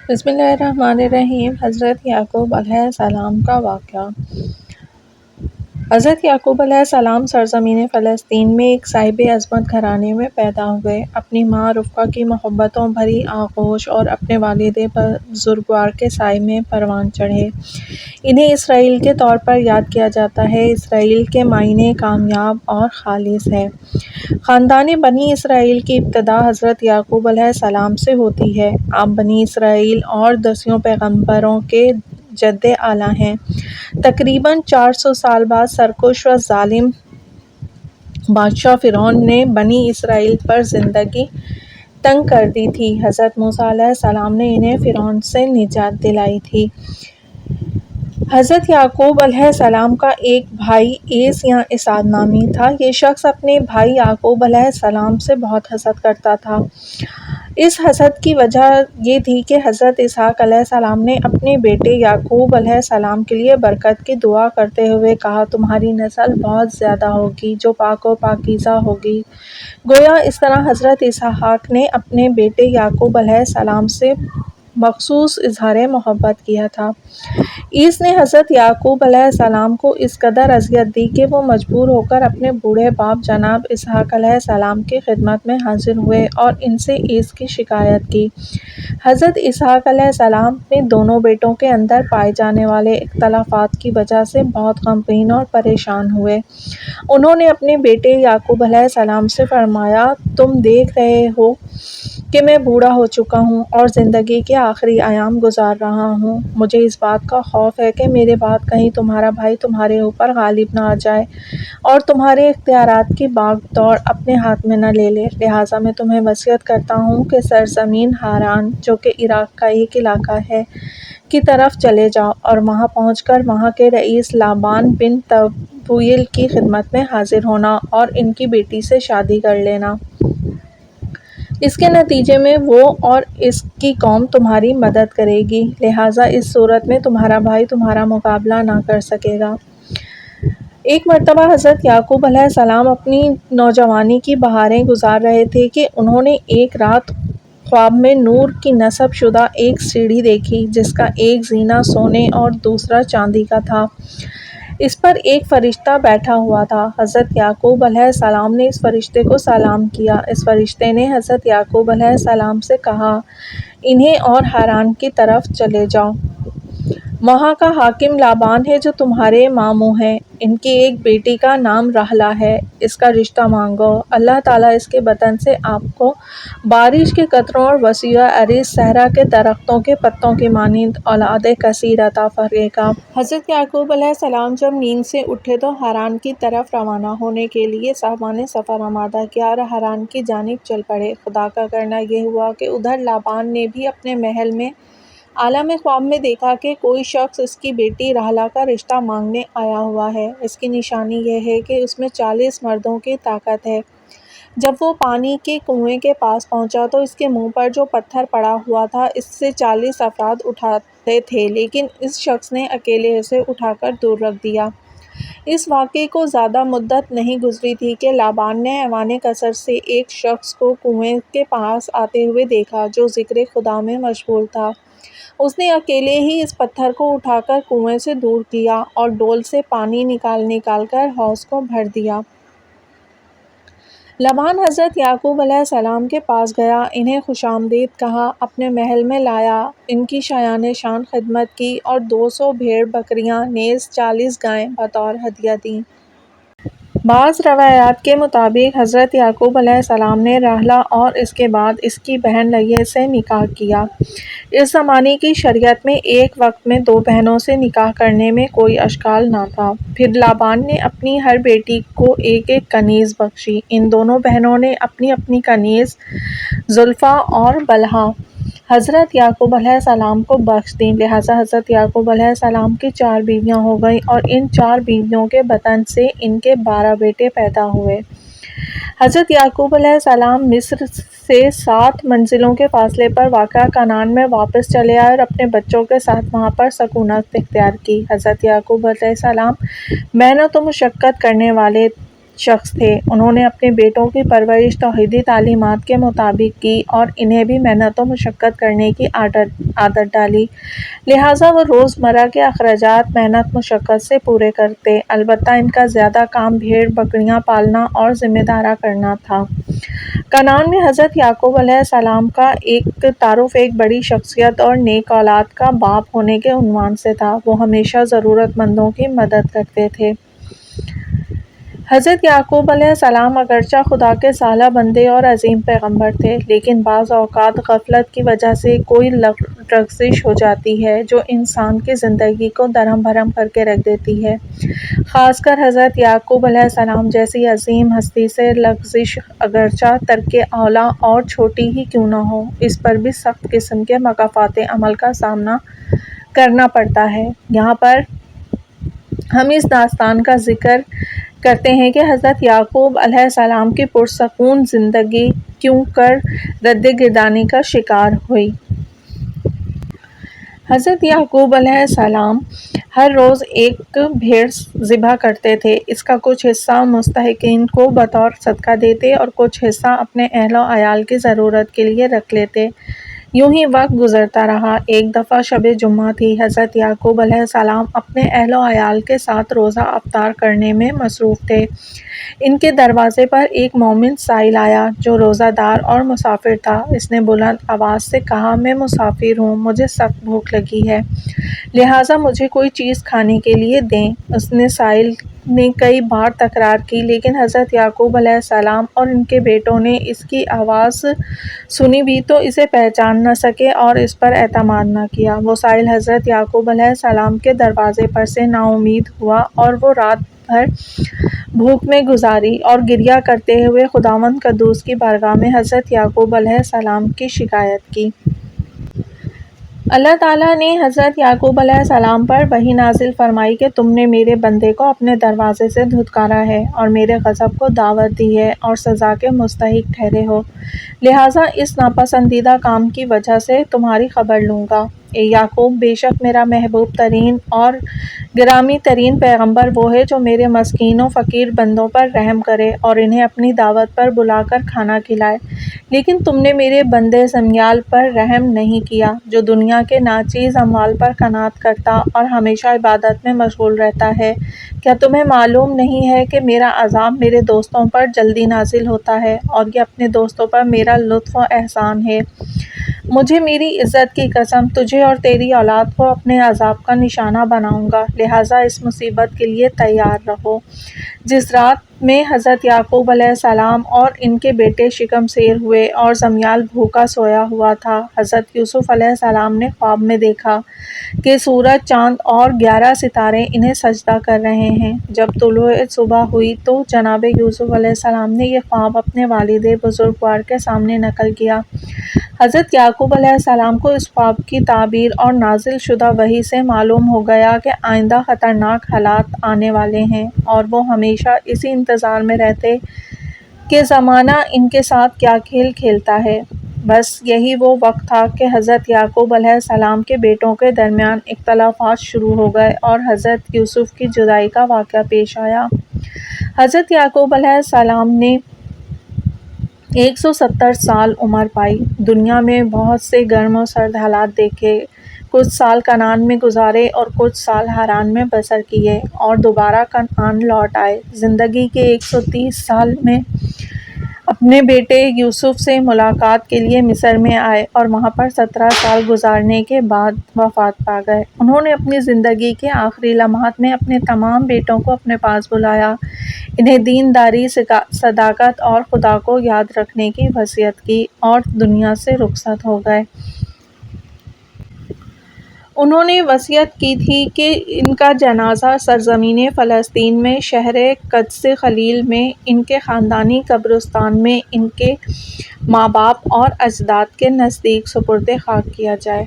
بسم اللہ الرحمن الرحیم۔ حضرت یعقوب علیہ السلام کا واقعہ۔ حضرت یعقوب علیہ السلام سرزمین فلسطین میں ایک صاحب عظمت گھرانے میں پیدا ہوئے۔ اپنی ماں رفقہ کی محبتوں بھری آغوش اور اپنے والد بزرگوار کے سائے میں پروان چڑھے۔ انہیں اسرائیل کے طور پر یاد کیا جاتا ہے۔ اسرائیل کے معنی کامیاب اور خالص ہے۔ خاندان بنی اسرائیل کی ابتدا حضرت یعقوب علیہ السلام سے ہوتی ہے۔ آپ بنی اسرائیل اور دسیوں پیغمبروں کے جد اعلیٰ ہیں۔ تقریباً 400 سال بعد سرکش و ظالم بادشاہ فرعون نے بنی اسرائیل پر زندگی تنگ کر دی تھی۔ حضرت موسیٰ علیہ السلام نے انہیں فرعون سے نجات دلائی تھی۔ حضرت یعقوب علیہ السلام کا ایک بھائی ایس یا اسحاق نامی تھا۔ یہ شخص اپنے بھائی یعقوب علیہ السلام سے بہت حسد کرتا تھا۔ اس حسد کی وجہ یہ تھی کہ حضرت اسحاق علیہ السلام نے اپنے بیٹے یعقوب علیہ السلام کے لیے برکت کی دعا کرتے ہوئے کہا، تمہاری نسل بہت زیادہ ہوگی جو پاک و پاکیزہ ہوگی۔ گویا اس طرح حضرت اسحاق نے اپنے بیٹے یعقوب علیہ السلام سے مخصوص اظہار محبت کیا تھا۔ اس نے حضرت یعقوب علیہ السلام کو اس قدر اذیت دی کہ وہ مجبور ہو کر اپنے بوڑھے باپ جناب اسحاق علیہ السلام کی خدمت میں حاضر ہوئے اور ان سے اس کی شکایت کی۔ حضرت اسحاق علیہ السلام اپنے دونوں بیٹوں کے اندر پائے جانے والے اختلافات کی وجہ سے بہت غمگین اور پریشان ہوئے۔ انہوں نے اپنے بیٹے یعقوب علیہ السلام سے فرمایا، تم دیکھ رہے ہو کہ میں بوڑھا ہو چکا ہوں اور زندگی کے آخری ایام گزار رہا ہوں۔ مجھے اس بات کا خوف ہے کہ میرے بعد کہیں تمہارا بھائی تمہارے اوپر غالب نہ آ جائے اور تمہارے اختیارات کی باغ دوڑ اپنے ہاتھ میں نہ لے لے، لہٰذا میں تمہیں وصیت کرتا ہوں کہ سرزمین ہاران جو کہ عراق کا ایک علاقہ ہے کی طرف چلے جاؤ اور وہاں پہنچ کر وہاں کے رئیس لابان بن تبویل کی خدمت میں حاضر ہونا اور ان کی بیٹی سے شادی کر لینا۔ اس کے نتیجے میں وہ اور اس کی قوم تمہاری مدد کرے گی، لہٰذا اس صورت میں تمہارا بھائی تمہارا مقابلہ نہ کر سکے گا۔ ایک مرتبہ حضرت یعقوب علیہ السلام اپنی نوجوانی کی بہاریں گزار رہے تھے کہ انہوں نے ایک رات خواب میں نور کی نصب شدہ ایک سیڑھی دیکھی جس کا ایک زینہ سونے اور دوسرا چاندی کا تھا۔ اس پر ایک فرشتہ بیٹھا ہوا تھا۔ حضرت یعقوب علیہ السلام نے اس فرشتے کو سلام کیا۔ اس فرشتے نے حضرت یعقوب علیہ السلام سے کہا، انہیں اور ہاران کی طرف چلے جاؤ۔ وہاں کا حاکم لابان ہے جو تمہارے ماموں ہے۔ ان کی ایک بیٹی کا نام راحلہ ہے، اس کا رشتہ مانگو۔ اللہ تعالیٰ اس کے بطن سے آپ کو بارش کے قطروں اور وسیع و عریض صحرا کے درختوں کے پتوں کی مانند اولاد کثیر عطا فرمائے گا۔ حضرت یعقوب علیہ السلام جب نیند سے اٹھے تو ہاران کی طرف روانہ ہونے کے لیے سامان سفر آمادہ کیا اور ہاران کی جانب چل پڑے۔ خدا کا کرنا یہ ہوا کہ ادھر لابان نے بھی اپنے محل میں عالم خواب میں دیکھا کہ کوئی شخص اس کی بیٹی راحلہ کا رشتہ مانگنے آیا ہوا ہے۔ اس کی نشانی یہ ہے کہ اس میں 40 مردوں کی طاقت ہے۔ جب وہ پانی کے کنویں کے پاس پہنچا تو اس کے منہ پر جو پتھر پڑا ہوا تھا اس سے 40 افراد اٹھاتے تھے، لیکن اس شخص نے اکیلے اسے اٹھا کر دور رکھ دیا۔ اس واقعے کو زیادہ مدت نہیں گزری تھی کہ لابان نے ایوان قصر سے ایک شخص کو کنویں کے پاس آتے ہوئے دیکھا جو ذکر خدا میں مشغول تھا۔ اس نے اکیلے ہی اس پتھر کو اٹھا کر کنویں سے دور کیا اور ڈول سے پانی نکال کر حوض کو بھر دیا۔ لابان حضرت یعقوب علیہ السلام کے پاس گیا، انہیں خوش آمدید کہا، اپنے محل میں لایا، ان کی شایان شان خدمت کی اور 200 بھیڑ بکریاں نیز 40 گائیں بطور ہدیہ دیں۔ بعض روایات کے مطابق حضرت یعقوب علیہ السلام نے راحلہ اور اس کے بعد اس کی بہن لیہ سے نکاح کیا۔ اس زمانے کی شریعت میں ایک وقت میں 2 بہنوں سے نکاح کرنے میں کوئی اشکال نہ تھا۔ پھر لابان نے اپنی ہر بیٹی کو ایک ایک کنیز بخشی۔ ان دونوں بہنوں نے اپنی اپنی کنیز زلفا اور بلہا حضرت یعقوب علیہ السلام کو بخش دیں، لہٰذا حضرت یعقوب علیہ السلام کی 4 بیویاں ہو گئیں اور ان 4 بیویوں کے بطن سے ان کے 12 بیٹے پیدا ہوئے۔ حضرت یعقوب علیہ السلام مصر سے 7 منزلوں کے فاصلے پر واقع کنعان میں واپس چلے آئے اور اپنے بچوں کے ساتھ وہاں پر سکونت اختیار کی۔ حضرت یعقوب علیہ السلام محنت و مشقت کرنے والے شخص تھے۔ انہوں نے اپنے بیٹوں کی پرورش توحیدی تعلیمات کے مطابق کی اور انہیں بھی محنت و مشقت کرنے کی عادت ڈالی، لہٰذا وہ روزمرہ کے اخراجات محنت مشقت سے پورے کرتے، البتہ ان کا زیادہ کام بھیڑ بکریاں پالنا اور ذمہ دارا کرنا تھا۔ کنعان میں حضرت یعقوب علیہ السلام کا ایک تعارف ایک بڑی شخصیت اور نیک اولاد کا باپ ہونے کے عنوان سے تھا۔ وہ ہمیشہ ضرورت مندوں کی مدد کرتے تھے۔ حضرت یعقوب علیہ السلام اگرچہ خدا کے صالح بندے اور عظیم پیغمبر تھے، لیکن بعض اوقات غفلت کی وجہ سے کوئی لغزش ہو جاتی ہے جو انسان کی زندگی کو درہم بھرم کر کے رکھ دیتی ہے۔ خاص کر حضرت یعقوب علیہ السلام جیسی عظیم ہستی سے لغزش اگرچہ ترک اولیٰ اور چھوٹی ہی کیوں نہ ہو، اس پر بھی سخت قسم کے مکافات عمل کا سامنا کرنا پڑتا ہے۔ یہاں پر ہم اس داستان کا ذکر کرتے ہیں کہ حضرت یعقوب علیہ السلام کی پرسکون زندگی کیوں کر رد گردانی کا شکار ہوئی۔ حضرت یعقوب علیہ السلام ہر روز ایک بھیڑ ذبح کرتے تھے، اس کا کچھ حصہ مستحقین کو بطور صدقہ دیتے اور کچھ حصہ اپنے اہل و عیال کی ضرورت کے لیے رکھ لیتے۔ یوں ہی وقت گزرتا رہا۔ ایک دفعہ شب جمعہ تھی۔ حضرت یعقوب علیہ السلام اپنے اہل و عیال کے ساتھ روزہ افطار کرنے میں مصروف تھے۔ ان کے دروازے پر ایک مومن سائل آیا جو روزہ دار اور مسافر تھا۔ اس نے بلند آواز سے کہا، میں مسافر ہوں، مجھے سخت بھوک لگی ہے، لہٰذا مجھے کوئی چیز کھانے کے لیے دیں۔ اس نے سائل نے کئی بار تکرار کی، لیکن حضرت یعقوب علیہ السلام اور ان کے بیٹوں نے اس کی آواز سنی بھی تو اسے پہچان نہ سکے اور اس پر اعتماد نہ کیا۔ وہ سائل حضرت یعقوب علیہ السلام کے دروازے پر سے نا امید ہوا اور وہ رات بھر بھوک میں گزاری اور گریہ کرتے ہوئے خداوند قدوس کی بارگاہ میں حضرت یعقوب علیہ السلام کی شکایت کی۔ اللہ تعالیٰ نے حضرت یعقوب علیہ السلام پر وحی نازل فرمائی کہ تم نے میرے بندے کو اپنے دروازے سے دھتکارا ہے اور میرے غضب کو دعوت دی ہے اور سزا کے مستحق ٹھہرے ہو، لہٰذا اس ناپسندیدہ کام کی وجہ سے تمہاری خبر لوں گا۔ اے یعقوب، بے شک میرا محبوب ترین اور گرامی ترین پیغمبر وہ ہے جو میرے مسکین و فقیر بندوں پر رحم کرے اور انہیں اپنی دعوت پر بلا کر کھانا کھلائے، لیکن تم نے میرے بندے سمیال پر رحم نہیں کیا جو دنیا کے ناچیز اموال پر قناعت کرتا اور ہمیشہ عبادت میں مشغول رہتا ہے۔ کیا تمہیں معلوم نہیں ہے کہ میرا عذاب میرے دوستوں پر جلدی نازل ہوتا ہے اور یہ اپنے دوستوں پر میرا لطف و احسان ہے؟ مجھے میری عزت کی قسم تجھے اور تیری اولاد کو اپنے عذاب کا نشانہ بناؤں گا، لہٰذا اس مصیبت کے لیے تیار رہو۔ جس رات میں حضرت یعقوب علیہ السلام اور ان کے بیٹے شکم سیر ہوئے اور سمیال بھوکا سویا ہوا تھا، حضرت یوسف علیہ السلام نے خواب میں دیکھا کہ سورج، چاند اور 11 ستارے انہیں سجدہ کر رہے ہیں۔ جب طلوع صبح ہوئی تو جناب یوسف علیہ السلام نے یہ خواب اپنے والد بزرگوار کے سامنے نقل کیا۔ حضرت یعقوب علیہ السلام کو اس خواب کی تعبیر اور نازل شدہ وحی سے معلوم ہو گیا کہ آئندہ خطرناک حالات آنے والے ہیں، اور وہ ہمیشہ اسی انتظار میں رہتے کہ زمانہ ان کے ساتھ کیا کھیل کھیلتا ہے۔ بس یہی وہ وقت تھا کہ حضرت یعقوب علیہ السلام کے بیٹوں کے درمیان اختلافات شروع ہو گئے اور حضرت یوسف کی جدائی کا واقعہ پیش آیا۔ حضرت یعقوب علیہ السلام نے 170 سال عمر پائی، دنیا میں بہت سے گرم و سرد حالات دیکھے، کچھ سال کنعان میں گزارے اور کچھ سال حران میں بسر کیے اور دوبارہ کنعان لوٹ آئے۔ زندگی کے 130 سال میں اپنے بیٹے یوسف سے ملاقات کے لیے مصر میں آئے اور وہاں پر 17 سال گزارنے کے بعد وفات پا گئے۔ انہوں نے اپنی زندگی کے آخری لمحات میں اپنے تمام بیٹوں کو اپنے پاس بلایا، انہیں دینداری، صداقت اور خدا کو یاد رکھنے کی وصیت کی اور دنیا سے رخصت ہو گئے۔ انہوں نے وصیت کی تھی کہ ان کا جنازہ سرزمین فلسطین میں شہر قدس خلیل میں ان کے خاندانی قبرستان میں ان کے ماں باپ اور اجداد کے نزدیک سپرد خاک کیا جائے۔